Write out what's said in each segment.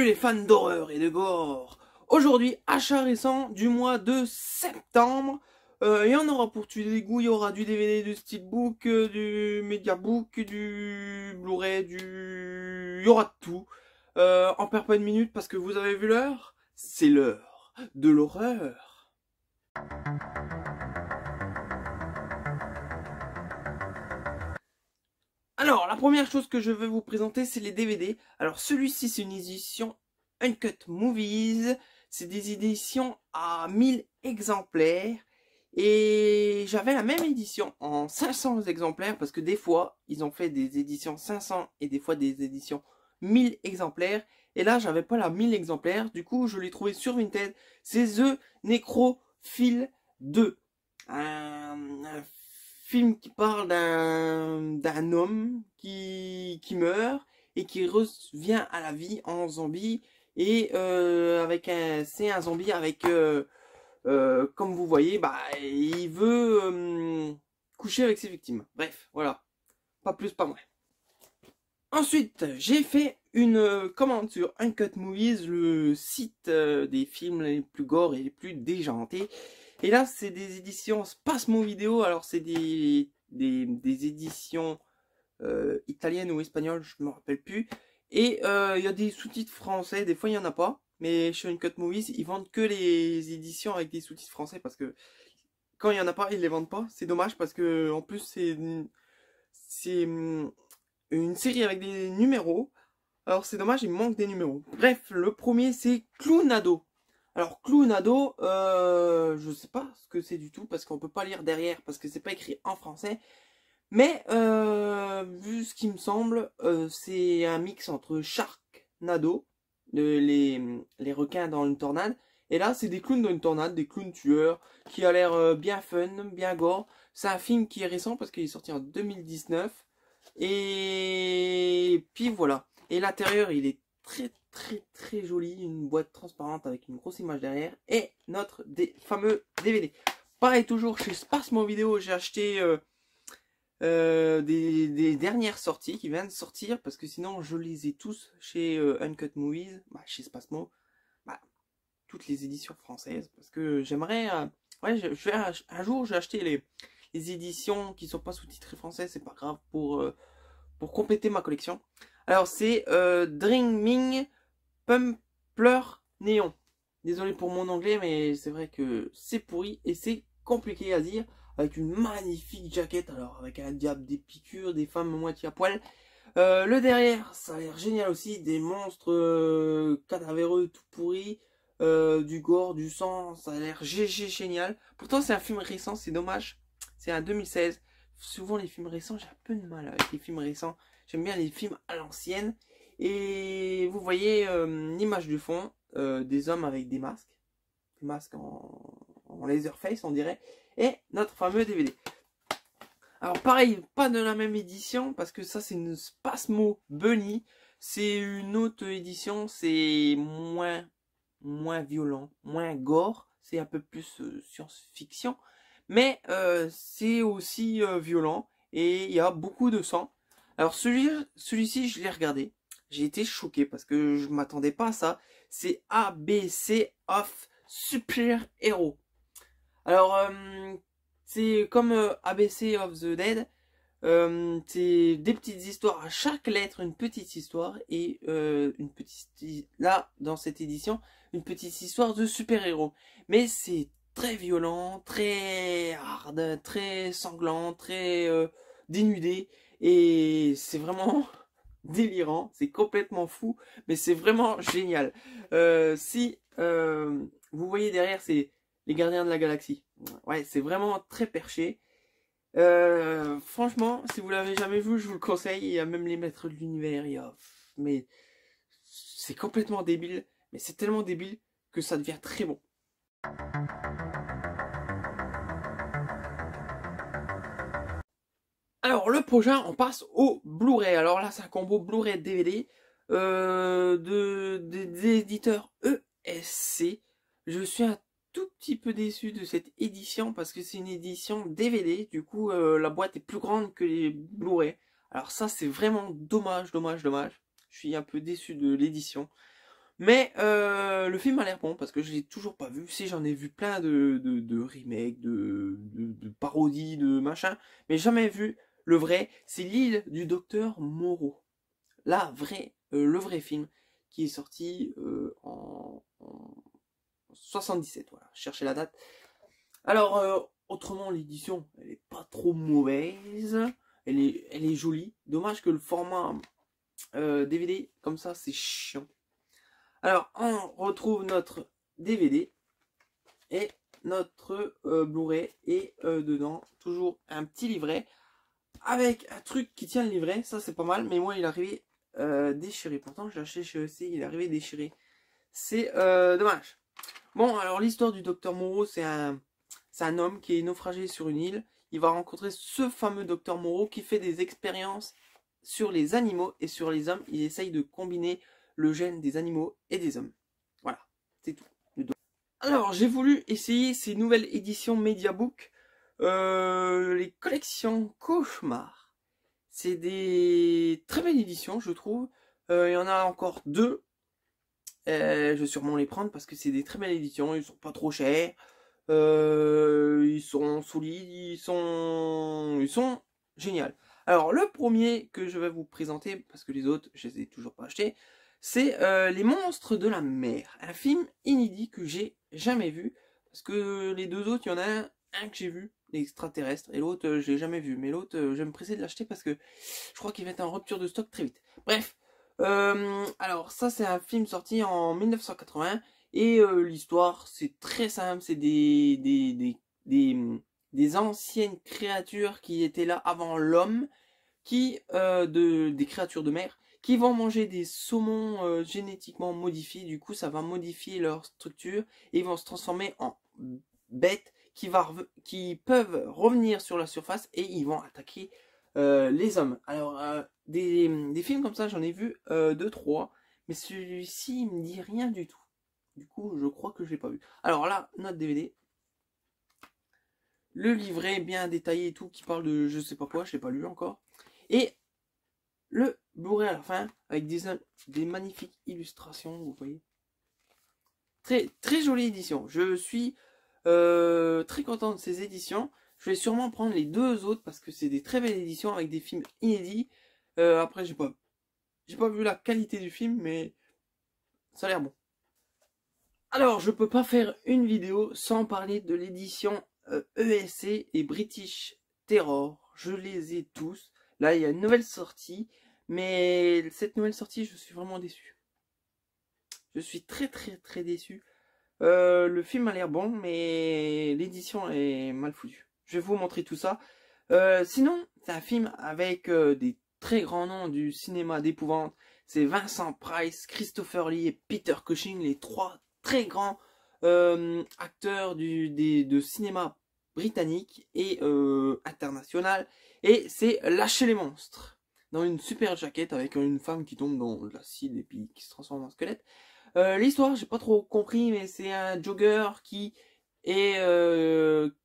Salut les fans d'horreur et de gore. Aujourd'hui, achat récent du mois de septembre. Il y en aura pour tous les goûts. Il y aura du DVD, du Steelbook, du Mediabook, du Blu-ray, Il y aura de tout. On perd pas une minute parce que vous avez vu l'heure. C'est l'heure de l'horreur. Alors, la première chose que je vais vous présenter, c'est les DVD. Alors, celui-ci, c'est une édition Uncut Movies. C'est des éditions à 1000 exemplaires. Et j'avais la même édition en 500 exemplaires parce que des fois, ils ont fait des éditions 500 et des fois des éditions 1000 exemplaires. Et là, j'avais pas la 1000 exemplaires. Du coup, je l'ai trouvé sur Vinted. C'est The Necrophile 2. Un film qui parle d'un homme qui meurt et qui revient à la vie en zombie. Et c'est un zombie avec... comme vous voyez, bah, il veut coucher avec ses victimes. Bref, voilà. Pas plus, pas moins. Ensuite, j'ai fait une commande sur Uncut Movies, le site des films les plus gore et les plus déjantés. Et là, c'est des éditions Spasmo Vidéo. Alors, c'est des éditions italiennes ou espagnoles, je ne me rappelle plus. Et il y a des sous-titres français, des fois il n'y en a pas. Mais chez Uncut Movies, ils vendent que les éditions avec des sous-titres français parce que quand il n'y en a pas, ils les vendent pas. C'est dommage parce que en plus c'est une série avec des numéros. Alors c'est dommage, il manque des numéros. Bref, le premier c'est Clownado. Alors Clownado, je sais pas ce que c'est du tout parce qu'on peut pas lire derrière parce que c'est pas écrit en français. Mais vu ce qui me semble, c'est un mix entre Sharknado, les requins dans une tornade. Et là, c'est des clowns dans une tornade, des clowns tueurs, qui a l'air bien fun, bien gore. C'est un film qui est récent parce qu'il est sorti en 2019. Et puis voilà. Et l'intérieur, il est très joli. Une boîte transparente avec une grosse image derrière. Et notre fameux DVD. Pareil, toujours chez Spasmo Vidéo, j'ai acheté... des dernières sorties qui viennent de sortir parce que sinon je les ai tous chez Uncut Movies, chez Spasmo, toutes les éditions françaises parce que j'aimerais ouais, un jour j'ai acheté les éditions qui sont pas sous-titrées français, c'est pas grave pour compléter ma collection. Alors c'est Dreaming Pumpler Néon. Désolé pour mon anglais mais c'est vrai que c'est pourri et c'est compliqué à dire. Avec une magnifique jaquette, alors avec un diable, des piqûres, des femmes à moitié à poil. Le derrière, ça a l'air génial aussi, des monstres cadavéreux tout pourris, du gore, du sang, ça a l'air génial. Pourtant c'est un film récent, c'est dommage, c'est un 2016. Souvent les films récents, j'ai un peu de mal avec les films récents. J'aime bien les films à l'ancienne. Et vous voyez l'image du fond, des hommes avec des masques en laserface on dirait. Et notre fameux DVD. Alors pareil, pas de la même édition, parce que ça c'est une Spasmo Bunny. C'est une autre édition, c'est moins violent, moins gore. C'est un peu plus science-fiction. Mais c'est aussi violent, et il y a beaucoup de sang. Alors celui-ci, je l'ai regardé. J'ai été choqué, parce que je m'attendais pas à ça. C'est ABC of Super Hero. Alors, c'est comme ABC of the Dead, c'est des petites histoires, à chaque lettre une petite histoire, et là, dans cette édition, une petite histoire de super-héros. Mais c'est très violent, très hard, très sanglant, très dénudé, et c'est vraiment délirant, c'est complètement fou, mais c'est vraiment génial. Si vous voyez derrière, c'est les Gardiens de la Galaxie. Ouais, c'est vraiment très perché. Franchement, si vous l'avez jamais vu, je vous le conseille. Il y a même les Maîtres de l'Univers. Mais c'est complètement débile. Mais c'est tellement débile que ça devient très bon. Alors, le prochain, on passe au Blu-ray. Alors là, c'est un combo Blu-ray DVD des éditeurs ESC. Je suis un tout petit peu déçu de cette édition parce que c'est une édition DVD. Du coup, la boîte est plus grande que les Blu-ray. Alors ça, c'est vraiment dommage. Je suis un peu déçu de l'édition. Mais le film a l'air bon parce que je l'ai toujours pas vu. Si j'en ai vu plein de remakes, de parodies, de machin, mais jamais vu le vrai. C'est l'île du docteur Moreau. Le vrai film qui est sorti en 77. Voilà, cherchez la date. Alors autrement l'édition, elle est pas trop mauvaise. Elle est jolie. Dommage que le format DVD comme ça, c'est chiant. Alors, on retrouve notre DVD et notre Blu-ray et dedans, toujours un petit livret avec un truc qui tient le livret. Ça, c'est pas mal, mais moi, il est arrivé déchiré. Pourtant, je l'ai acheté chez EC, il est arrivé déchiré. C'est dommage. Bon, alors, l'histoire du docteur Moreau, c'est un homme qui est naufragé sur une île. Il va rencontrer ce fameux docteur Moreau qui fait des expériences sur les animaux et sur les hommes. Il essaye de combiner le gène des animaux et des hommes. Voilà, c'est tout. Alors, j'ai voulu essayer ces nouvelles éditions Mediabook, les collections Cauchemar. C'est des très belles éditions, je trouve. Il y en a encore deux. Je vais sûrement les prendre parce que c'est des très belles éditions. Ils sont pas trop chers. Ils sont solides. Ils sont géniaux. Alors, le premier que je vais vous présenter, parce que les autres, je les ai toujours pas achetés, c'est Les Monstres de la Mer. Un film inédit que j'ai jamais vu. Parce que les deux autres, il y en a un que j'ai vu, l'extraterrestre, et l'autre, je l'ai jamais vu. Mais l'autre, je vais me presser de l'acheter parce que je crois qu'il va être en rupture de stock très vite. Bref, alors ça, c'est un film sorti en 1980. Et l'histoire, c'est très simple. C'est des anciennes créatures qui étaient là avant l'homme, des créatures de mer, qui vont manger des saumons génétiquement modifiés. Du coup, ça va modifier leur structure et ils vont se transformer en bêtes qui peuvent revenir sur la surface et ils vont attaquer les hommes. Alors, des films comme ça, j'en ai vu 2-3, mais celui-ci, il me dit rien du tout. Du coup, je crois que je l'ai pas vu. Alors là, notre DVD. Le livret bien détaillé et tout, qui parle de je sais pas quoi, je l'ai pas lu encore. Et le Blu-ray à la fin, avec des magnifiques illustrations, vous voyez. Très, très jolie édition. Je suis très content de ces éditions. Je vais sûrement prendre les deux autres parce que c'est des très belles éditions avec des films inédits. Après, j'ai pas vu la qualité du film, mais ça a l'air bon. Alors, je peux pas faire une vidéo sans parler de l'édition ESC et British Terror. Je les ai tous. Là, il y a une nouvelle sortie, mais cette nouvelle sortie, je suis vraiment déçu. Je suis très très très déçu. Le film a l'air bon, mais l'édition est mal foutue. Je vais vous montrer tout ça. Sinon, c'est un film avec des très grands noms du cinéma d'épouvante. C'est Vincent Price, Christopher Lee et Peter Cushing, les trois très grands acteurs de cinéma britannique et international. Et c'est Lâcher les monstres. Dans une super jaquette avec une femme qui tombe dans l'acide et puis qui se transforme en squelette. L'histoire, j'ai pas trop compris, mais c'est un jogger qui est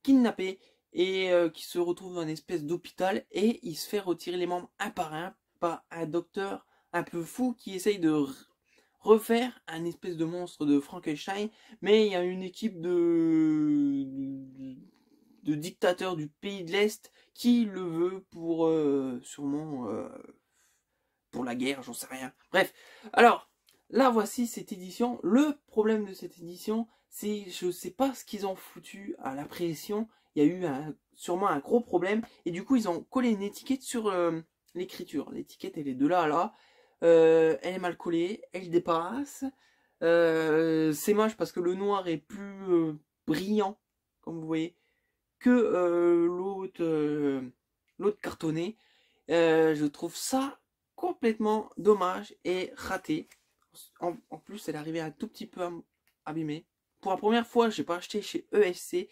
kidnappé et qui se retrouve dans une espèce d'hôpital et il se fait retirer les membres un par un par un docteur un peu fou qui essaye de refaire un espèce de monstre de Frankenstein, mais il y a une équipe de dictateurs du pays de l'Est qui le veut pour sûrement pour la guerre, j'en sais rien. Bref, alors là voici cette édition. Le problème de cette édition, c'est je sais pas ce qu'ils ont foutu à la pression. Il y a eu sûrement un gros problème et du coup ils ont collé une étiquette sur l'écriture. L'étiquette elle est de là à là. Elle est mal collée, elle dépasse. C'est moche parce que le noir est plus brillant, comme vous voyez, que l'autre cartonné. Je trouve ça complètement dommage et raté. En plus, elle est arrivée un tout petit peu abîmée. Pour la première fois, je n'ai pas acheté chez ESC.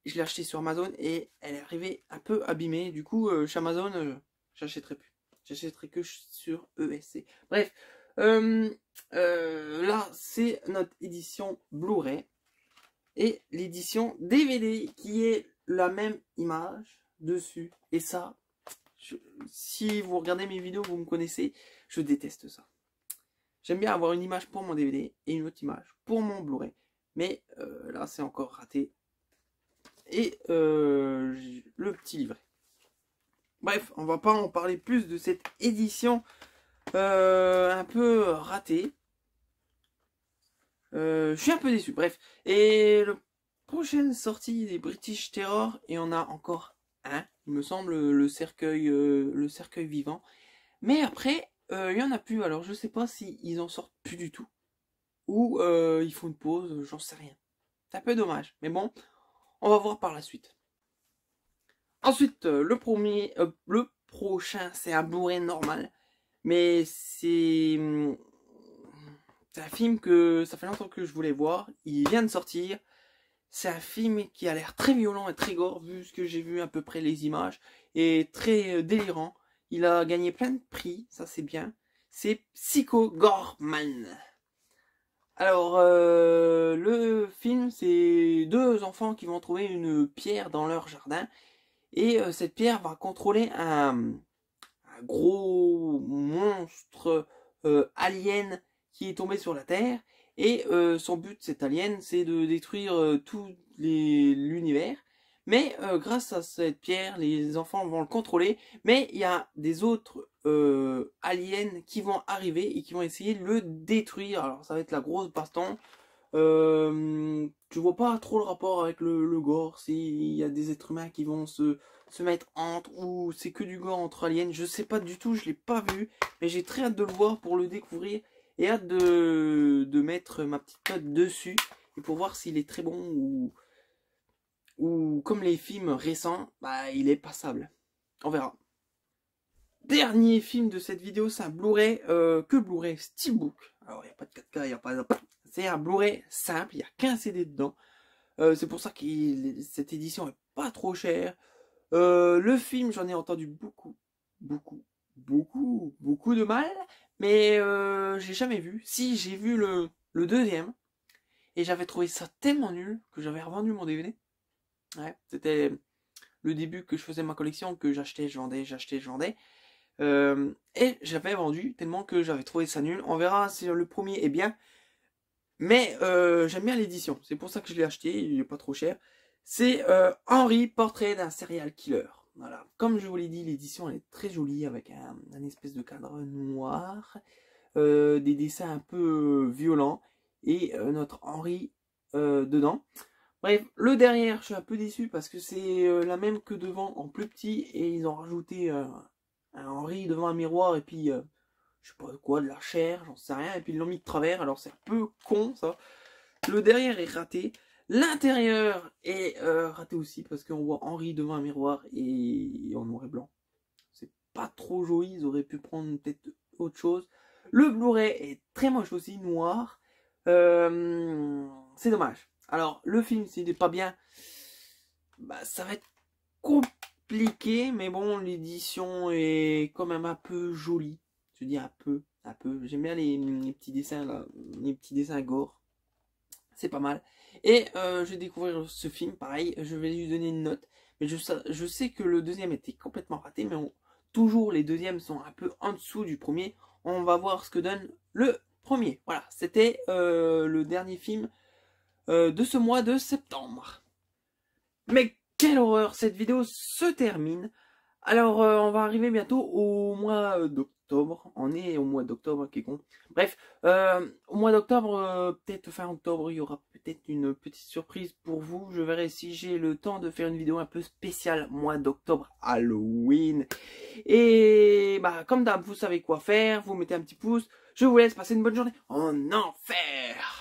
Je l'ai acheté sur Amazon et elle est arrivée un peu abîmée. Du coup, chez Amazon, j'achèterai plus. J'achèterai que sur ESC. Bref, là, c'est notre édition Blu-ray. Et l'édition DVD qui est la même image dessus. Et ça, si vous regardez mes vidéos, vous me connaissez, je déteste ça. J'aime bien avoir une image pour mon DVD et une autre image pour mon Blu-ray. Mais là, c'est encore raté. Et le petit livret. Bref, on va pas en parler plus de cette édition un peu ratée. Je suis un peu déçu. Bref. Et la prochaine sortie des British Terror, et on a encore un, il me semble, le cercueil vivant. Mais après, il y en a plus. Alors je sais pas si ils en sortent plus du tout. Ou ils font une pause, j'en sais rien. C'est un peu dommage. Mais bon, on va voir par la suite. Ensuite, le prochain, c'est un Blu-ray normal. Mais c'est un film que ça fait longtemps que je voulais voir. Il vient de sortir. C'est un film qui a l'air très violent et très gore, vu ce que j'ai vu à peu près les images. Et très délirant. Il a gagné plein de prix, ça c'est bien. C'est Psycho Goreman. Alors, le film, c'est deux enfants qui vont trouver une pierre dans leur jardin. Et cette pierre va contrôler un gros monstre alien qui est tombé sur la Terre. Et son but, cet alien, c'est de détruire tout l'univers. Mais grâce à cette pierre, les enfants vont le contrôler. Mais il y a des autres aliens qui vont arriver et qui vont essayer de le détruire. Alors ça va être la grosse baston. Je vois pas trop le rapport avec le gore. S'il y a des êtres humains qui vont se mettre entre, ou c'est que du gore entre aliens. Je sais pas du tout, je l'ai pas vu. Mais j'ai très hâte de le voir pour le découvrir. Et hâte de mettre ma petite note dessus. Et pour voir s'il est très bon ou comme les films récents, bah il est passable. On verra. Dernier film de cette vidéo, c'est un Blu-ray, que Blu-ray Steelbook. Alors il n'y a pas de 4K, il n'y a pas de... C'est un Blu-ray simple, il n'y a qu'un CD dedans. C'est pour ça que cette édition est pas trop chère. Le film, j'en ai entendu beaucoup de mal. Mais j'ai jamais vu. Si, j'ai vu le deuxième. Et j'avais trouvé ça tellement nul que j'avais revendu mon DVD. Ouais, c'était le début que je faisais ma collection, que j'achetais, je vendais, j'achetais, je vendais. Et j'avais vendu tellement que j'avais trouvé ça nul. On verra si le premier est bien. Mais j'aime bien l'édition. C'est pour ça que je l'ai acheté. Il n'est pas trop cher. C'est Henry, portrait d'un serial killer. Voilà. Comme je vous l'ai dit, l'édition elle est très jolie avec un espèce de cadre noir. Des dessins un peu violents. Et notre Henry dedans. Bref, le derrière, je suis un peu déçu parce que c'est la même que devant en plus petit. Et ils ont rajouté un Henry devant un miroir et puis... je sais pas quoi, de la chair, j'en sais rien, et puis ils l'ont mis de travers, alors c'est un peu con ça. Le derrière est raté, l'intérieur est raté aussi, parce qu'on voit Henry devant un miroir et en noir et blanc. C'est pas trop joli, ils auraient pu prendre peut-être autre chose. Le Blu-ray est très moche aussi, noir. C'est dommage. Alors, le film, s'il n'est pas bien, bah, ça va être compliqué, mais bon, l'édition est quand même un peu jolie. Je dis un peu. J'aime bien les petits dessins là, les petits dessins gore. C'est pas mal. Et je vais découvrir ce film, pareil, je vais lui donner une note. Mais je sais que le deuxième était complètement raté, mais toujours les deuxièmes sont un peu en dessous du premier. On va voir ce que donne le premier. Voilà, c'était le dernier film de ce mois de septembre. Mais quelle horreur, cette vidéo se termine. Alors, on va arriver bientôt au mois d'octobre. On est au mois d'octobre, qui est con. Bref, au mois d'octobre, peut-être fin octobre, il y aura peut-être une petite surprise pour vous. Je verrai si j'ai le temps de faire une vidéo un peu spéciale mois d'octobre, Halloween. Et bah, comme d'hab, vous savez quoi faire. Vous mettez un petit pouce. Je vous laisse passer une bonne journée en enfer.